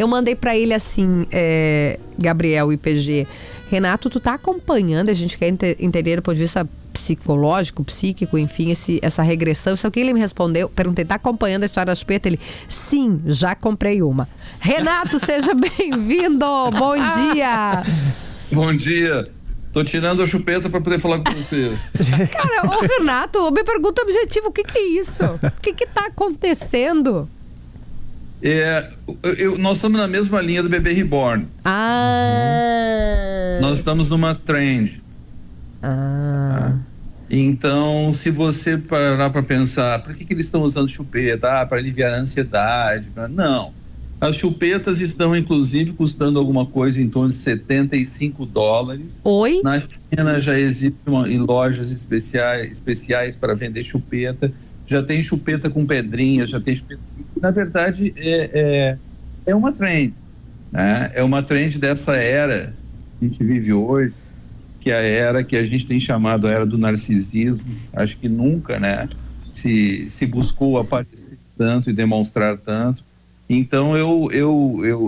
Eu mandei pra ele assim, Gabriel e PG, Renato, tu tá acompanhando, a gente quer entender do ponto de vista psicológico, psíquico, enfim, essa regressão. Isso é o que ele me respondeu. Perguntei, tá acompanhando a história da chupeta? Ele, sim, já comprei uma. Renato, seja bem-vindo, bom dia. Bom dia. Tô tirando a chupeta para poder falar com você. Cara, ô Renato, me pergunta objetivo, o que é isso? O que tá acontecendo? Nós estamos na mesma linha do bebê reborn. Nós estamos numa trend. Então, se você parar para pensar, por que eles estão usando chupeta? Para aliviar a ansiedade? Não. As chupetas estão, inclusive, custando alguma coisa em torno de $75. Oi? Na China já existem em lojas especiais para vender chupeta. Já tem chupeta com pedrinhas, já tem chupeta... Na verdade, é uma trend, né? É uma trend dessa era que a gente vive hoje, que é a era que a gente tem chamado a era do narcisismo. Acho que nunca, né, se buscou aparecer tanto e demonstrar tanto. Então,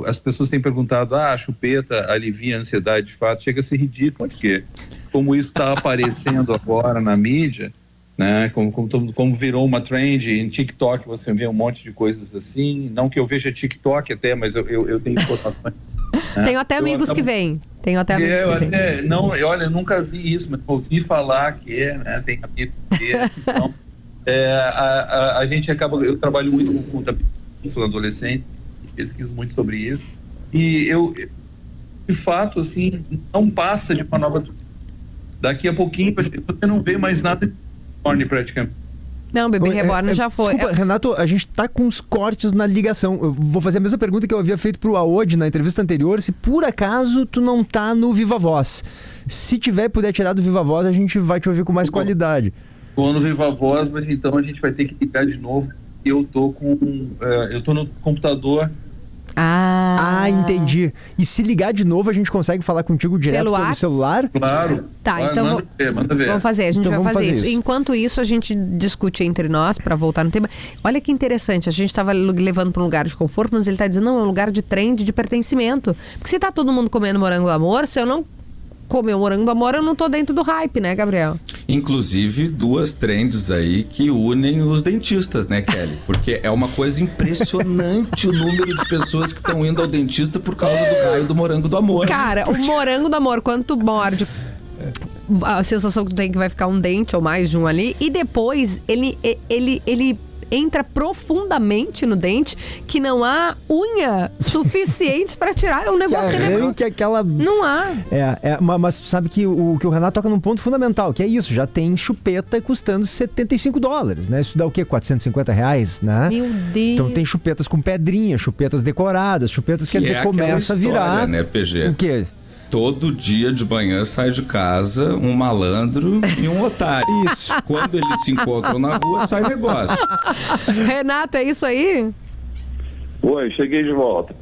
as pessoas têm perguntado, a chupeta alivia a ansiedade de fato? Chega a ser ridículo, porque como isso está aparecendo agora na mídia, né, como virou uma trend, em TikTok você vê um monte de coisas assim, não que eu veja TikTok até, mas eu tenho informações. Né? Tenho até amigos que vêm. Olha, eu nunca vi isso, mas ouvi falar que né, tem amigos que então, a gente acaba, eu trabalho muito com contabilidade, sou adolescente, pesquiso muito sobre isso, e eu, de fato, assim, não passa de uma nova... Daqui a pouquinho você não vê mais nada de reborn praticamente. Não, bebê reborn já foi. Desculpa, Renato, a gente tá com os cortes na ligação. Eu vou fazer a mesma pergunta que eu havia feito pro Aode na entrevista anterior, se por acaso tu não tá no Viva Voz. Se tiver, puder tirar do Viva Voz, a gente vai te ouvir com mais qualidade. Tô no Viva Voz, mas então a gente vai ter que ligar de novo. Eu tô no computador. Entendi. E se ligar de novo, a gente consegue falar contigo direto pelo celular? Claro. Tá, então manda ver. Vamos fazer, a gente vai fazer isso. Enquanto isso, a gente discute entre nós, para voltar no tema. Olha que interessante, a gente estava levando para um lugar de conforto, mas ele está dizendo, não, é um lugar de trend, de pertencimento. Porque se tá todo mundo comendo morango do amor, se eu não comer o morango do amor, eu não tô dentro do hype, né, Gabriel? Inclusive, duas trends aí que unem os dentistas, né, Kelly? Porque é uma coisa impressionante o número de pessoas que estão indo ao dentista por causa do raio do morango do amor. Cara, o morango do amor, quando tu morde, a sensação que tu tem que vai ficar um dente ou mais de um ali, e depois ele entra profundamente no dente, que não há unha suficiente para tirar. É um negócio que aquela... Não há. Mas sabe que o Renato toca num ponto fundamental, que é isso, já tem chupeta custando $75, né? Isso dá o quê? R$450, né? Meu Deus. Então tem chupetas com pedrinha, chupetas decoradas, chupetas, quer dizer, começa a virar... né, PG? O quê? Todo dia de manhã sai de casa um malandro e um otário. Isso. Quando eles se encontram na rua, sai negócio. Renato, é isso aí? Oi, cheguei de volta.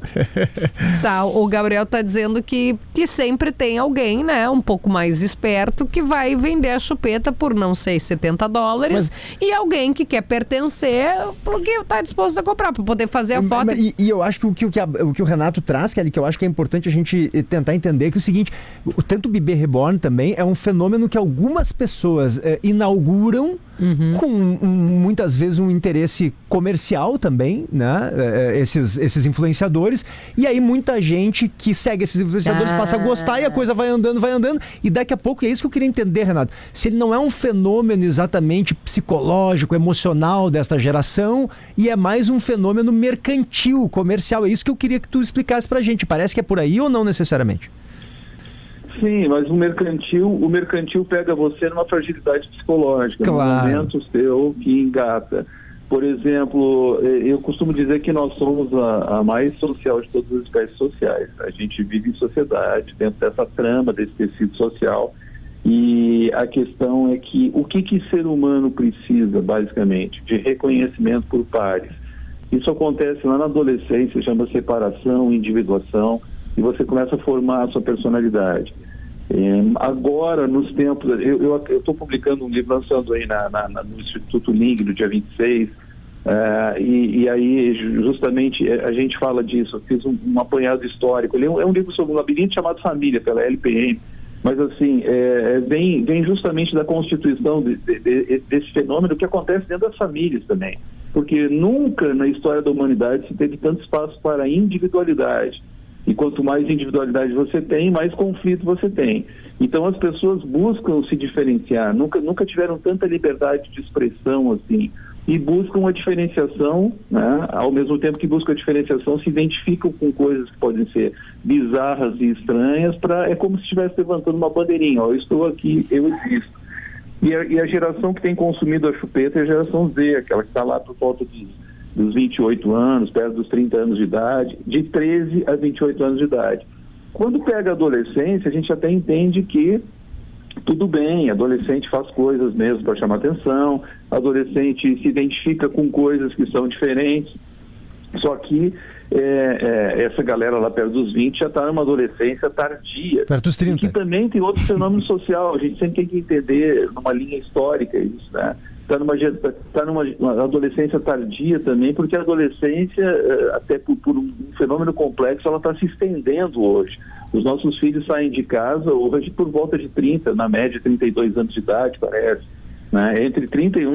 Tá, o Gabriel tá dizendo que sempre tem alguém, né, um pouco mais esperto que vai vender a chupeta por, não sei, $70 e alguém que quer pertencer porque tá disposto a comprar para poder fazer a foto. E eu acho que o que o Renato traz, Kelly, que eu acho que é importante a gente tentar entender que é o seguinte, tanto o bebê reborn também é um fenômeno que algumas pessoas inauguram com muitas vezes um interesse comercial também, né? Esses influenciadores, e aí muita gente que segue esses influenciadores passa a gostar e a coisa vai andando, e daqui a pouco, é isso que eu queria entender, Renato, se ele não é um fenômeno exatamente psicológico, emocional desta geração, e é mais um fenômeno mercantil, comercial, é isso que eu queria que tu explicasse pra gente, parece que é por aí ou não necessariamente? Sim, mas o mercantil pega você numa fragilidade psicológica, claro. No momento seu que engata. Por exemplo, eu costumo dizer que nós somos a mais social de todas as espécies sociais. A gente vive em sociedade, dentro dessa trama, desse tecido social, e a questão é que o que ser humano precisa, basicamente? De reconhecimento por pares. Isso acontece lá na adolescência, chama separação, individuação, e você começa a formar a sua personalidade. Agora, nos tempos... Eu estou publicando um livro, lançando aí no Instituto Ling, no dia 26, E aí, justamente, a gente fala disso. Eu fiz um apanhado histórico. Ele é um livro sobre um labirinto chamado Família, pela LPM. Mas, assim, vem justamente da constituição desse fenômeno que acontece dentro das famílias também. Porque nunca na história da humanidade se teve tanto espaço para a individualidade. E quanto mais individualidade você tem, mais conflito você tem. Então, as pessoas buscam se diferenciar. Nunca tiveram tanta liberdade de expressão, assim. E buscam a diferenciação, né? Ao mesmo tempo que buscam a diferenciação, se identificam com coisas que podem ser bizarras e estranhas, é como se estivesse levantando uma bandeirinha, eu estou aqui, eu existo. E a geração que tem consumido a chupeta é a geração Z, aquela que está lá por volta dos 28 anos, perto dos 30 anos de idade, de 13 a 28 anos de idade. Quando pega a adolescência, a gente até entende que tudo bem, adolescente faz coisas mesmo para chamar atenção, adolescente se identifica com coisas que são diferentes, só que essa galera lá perto dos 20 já está numa adolescência tardia. Perto dos 30. E que também tem outro fenômeno social, a gente sempre tem que entender numa linha histórica isso, né? Está numa adolescência tardia também, porque a adolescência, até por um fenômeno complexo, ela está se estendendo hoje. Os nossos filhos saem de casa hoje por volta de 30, na média 32 anos de idade, parece. Né?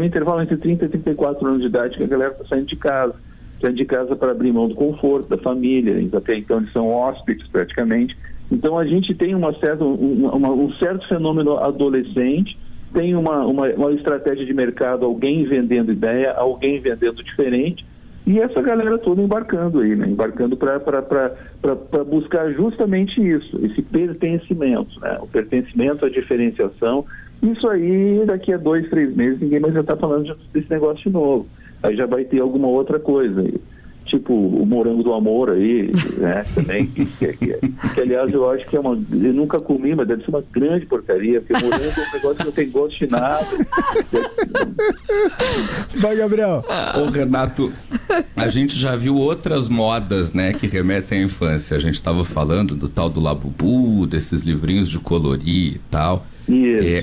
Intervalo entre 30 e 34 anos de idade que a galera está saindo de casa. Saindo de casa para abrir mão do conforto da família, até então eles são hóspedes praticamente. Então a gente tem um certo fenômeno adolescente, tem uma estratégia de mercado, alguém vendendo ideia, alguém vendendo diferente, e essa galera toda embarcando aí, né? Embarcando para buscar justamente isso, esse pertencimento, né? O pertencimento, a diferenciação. Isso aí, daqui a 2, 3 meses, ninguém mais vai estar falando desse negócio de novo. Aí já vai ter alguma outra coisa aí. Tipo o morango do amor aí, né? Também, que aliás eu acho que eu nunca comi, mas deve ser uma grande porcaria, porque morango é um negócio que não tem gosto de nada. Vai, Gabriel. Ô, Renato, a gente já viu outras modas, né, que remetem à infância. A gente estava falando do tal do Labubu, desses livrinhos de colorir e tal.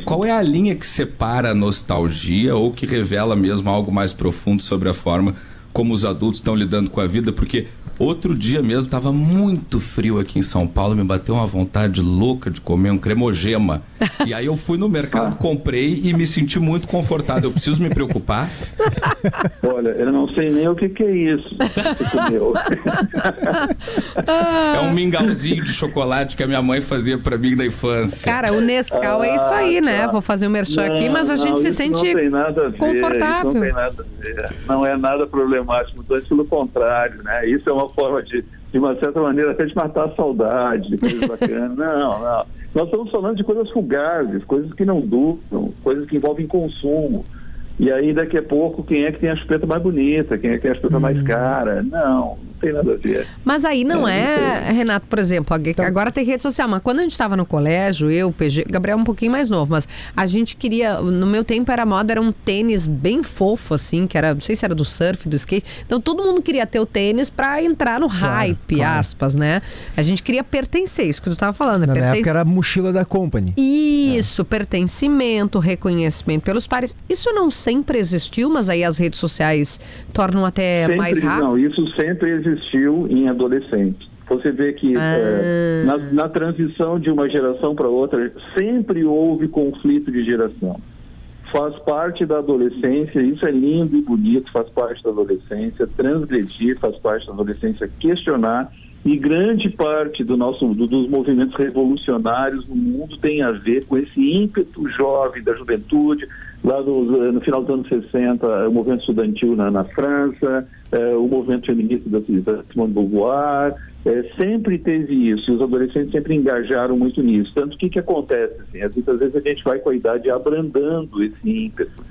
Qual é a linha que separa a nostalgia ou que revela mesmo algo mais profundo sobre a forma como os adultos estão lidando com a vida? Porque outro dia mesmo estava muito frio aqui em São Paulo, me bateu uma vontade louca de comer um cremogema. E aí eu fui no mercado, comprei e me senti muito confortável. Eu preciso me preocupar? Olha, eu não sei nem o que é isso que você comeu. É um mingauzinho de chocolate que a minha mãe fazia para mim na infância. Cara, o Nescau é isso aí, né? Vou fazer um merchan aqui, mas a gente se sente confortável. Não tem nada a ver. Não é nada problemático, então, pelo contrário, né? Isso é uma forma de uma certa maneira, até de matar a saudade, de coisas bacanas. Não. Nós estamos falando de coisas fugazes, coisas que não duram, coisas que envolvem consumo. E aí, daqui a pouco, quem é que tem a chupeta mais bonita? Quem é que tem a chupeta mais cara? Não tem nada a ver. Mas aí não Renato, por exemplo, agora tem rede social, mas quando a gente estava no colégio, eu, PG, Gabriel um pouquinho mais novo, mas a gente queria, no meu tempo era moda, era um tênis bem fofo, assim, que era, não sei se era do surf, do skate, então todo mundo queria ter o tênis pra entrar no hype, aspas, né? A gente queria pertencer, isso que tu tava falando. Na época era a mochila da Company. Isso, pertencimento, reconhecimento pelos pares. Isso não sempre existiu, mas aí as redes sociais tornam até sempre, mais rápido? Não, isso sempre existiu em adolescentes. Você vê que na transição de uma geração para outra, sempre houve conflito de geração. Faz parte da adolescência, isso é lindo e bonito, faz parte da adolescência, transgredir, faz parte da adolescência, questionar, e grande parte dos movimentos revolucionários no mundo tem a ver com esse ímpeto jovem da juventude. Lá no final dos anos 60, o movimento estudantil na França, o movimento feminista da Simone de Beauvoir, sempre teve isso, e os adolescentes sempre engajaram muito nisso. Tanto que acontece? Assim, muitas vezes a gente vai com a idade abrandando esse ímpeto,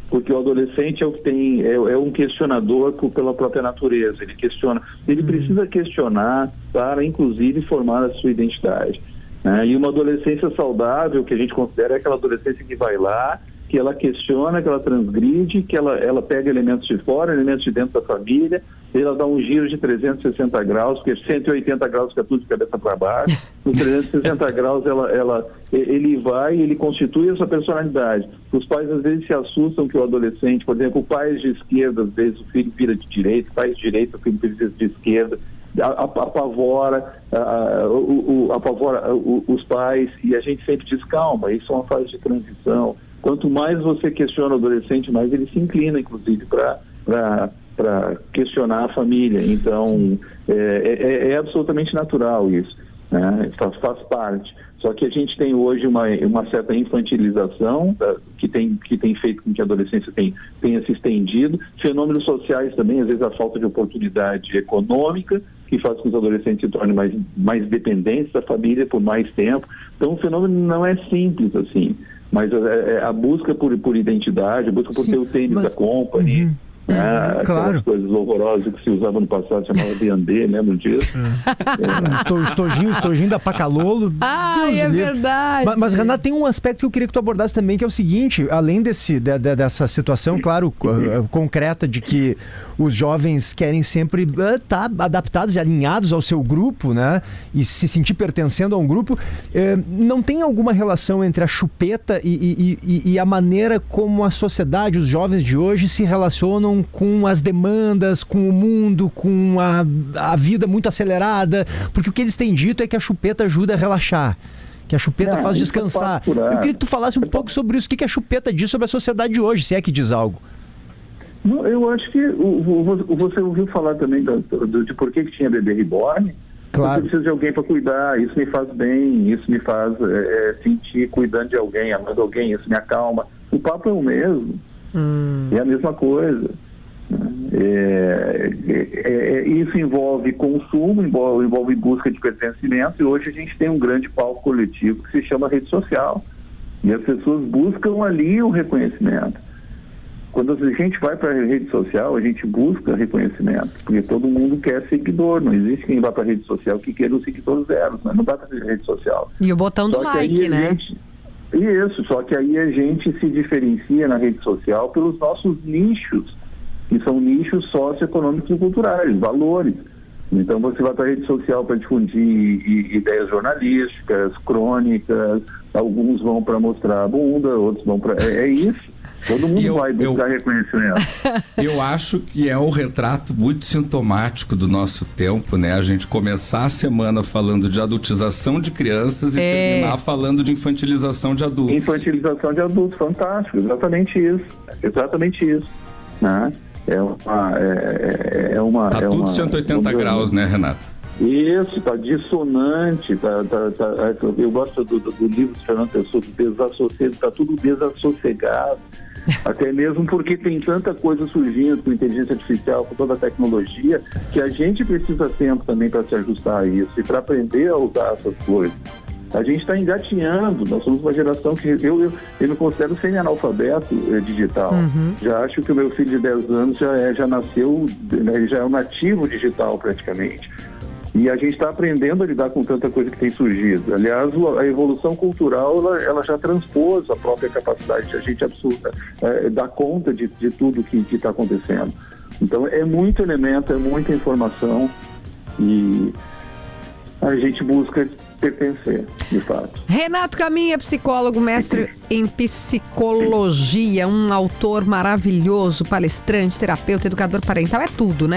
porque o adolescente é o que tem, é um questionador pela própria natureza, ele questiona, ele precisa questionar para, inclusive, formar a sua identidade. Né? E uma adolescência saudável, que a gente considera, é aquela adolescência que vai lá, que ela questiona, que ela transgride, que ela pega elementos de fora, elementos de dentro da família, ela dá um giro de 360 graus, porque 180 graus fica tudo de cabeça para baixo. Nos 360 graus ele vai e ele constitui a sua personalidade. Os pais às vezes se assustam que o adolescente, por exemplo, pais de esquerda, às vezes o filho vira de direita, pais de direita, o filho vira de esquerda, apavora os pais, e a gente sempre diz, calma, isso é uma fase de transição. Quanto mais você questiona o adolescente, mais ele se inclina, inclusive, para questionar a família. Então, é absolutamente natural isso, né? Faz parte. Só que a gente tem hoje uma certa infantilização que tem feito com que a adolescência tenha se estendido. Fenômenos sociais também, às vezes a falta de oportunidade econômica, que faz com que os adolescentes se tornem mais dependentes da família por mais tempo. Então o fenômeno não é simples assim, mas a busca por identidade, a busca por ter o tênis da Company, claro. Aquelas coisas horrorosas que se usava no passado, chamava B&B, lembra disso? Estojinho da Pacalolo. É verdade. Mas, Renato, tem um aspecto que eu queria que tu abordasse também, que é o seguinte, além dessa situação, claro, concreta de que os jovens querem sempre estar adaptados e alinhados ao seu grupo, né? E se sentir pertencendo a um grupo, não tem alguma relação entre a chupeta e a maneira como a sociedade, os jovens de hoje se relacionam com as demandas, com o mundo, com a vida muito acelerada, porque o que eles têm dito é que a chupeta ajuda a relaxar, que a chupeta faz descansar. Eu queria que tu falasse um pouco sobre isso, o que a chupeta diz sobre a sociedade de hoje, se é que diz algo. Não, eu acho que você ouviu falar também de por que tinha bebê reborn? Claro. Você precisa de alguém para cuidar, isso me faz bem, isso me faz sentir cuidando de alguém, amando alguém, isso me acalma. O papo é o mesmo, é a mesma coisa. Isso envolve consumo, envolve busca de pertencimento, e hoje a gente tem um grande palco coletivo que se chama rede social, e as pessoas buscam ali o reconhecimento. Quando a gente vai para a rede social, a gente busca reconhecimento, porque todo mundo quer seguidor, não existe quem vá para a rede social que queira um seguidor zero, não dá para ter rede social. E o botão do like, né? Isso, só que aí a gente se diferencia na rede social pelos nossos nichos, que são nichos socioeconômicos e culturais, valores. Então você vai para a rede social para difundir ideias jornalísticas, crônicas, alguns vão para mostrar a bunda, outros vão para... É isso. Todo mundo vai buscar reconhecimento. Eu acho que é um retrato muito sintomático do nosso tempo, né? A gente começar a semana falando de adultização de crianças e terminar falando de infantilização de adultos. Infantilização de adultos, fantástico, exatamente isso. Né? Tá tudo 180 graus, né, Renato? Isso, tá dissonante, eu gosto do livro de Fernando Pessoa, do Desassossego, tá tudo desassossegado, até mesmo porque tem tanta coisa surgindo com inteligência artificial, com toda a tecnologia, que a gente precisa tempo também para se ajustar a isso e para aprender a usar essas coisas. A gente está engatinhando, nós somos uma geração que eu me considero semi-analfabeto digital. Já acho que o meu filho de 10 anos já nasceu, né, já é um nativo digital praticamente. E a gente está aprendendo a lidar com tanta coisa que tem surgido. Aliás, a evolução cultural ela já transpôs a própria capacidade de a gente dar conta de tudo que está acontecendo. Então é muito elemento, é muita informação e a gente busca pertencer, de fato. Renato Caminha, psicólogo, mestre em psicologia, um autor maravilhoso, palestrante, terapeuta, educador parental, é tudo, né?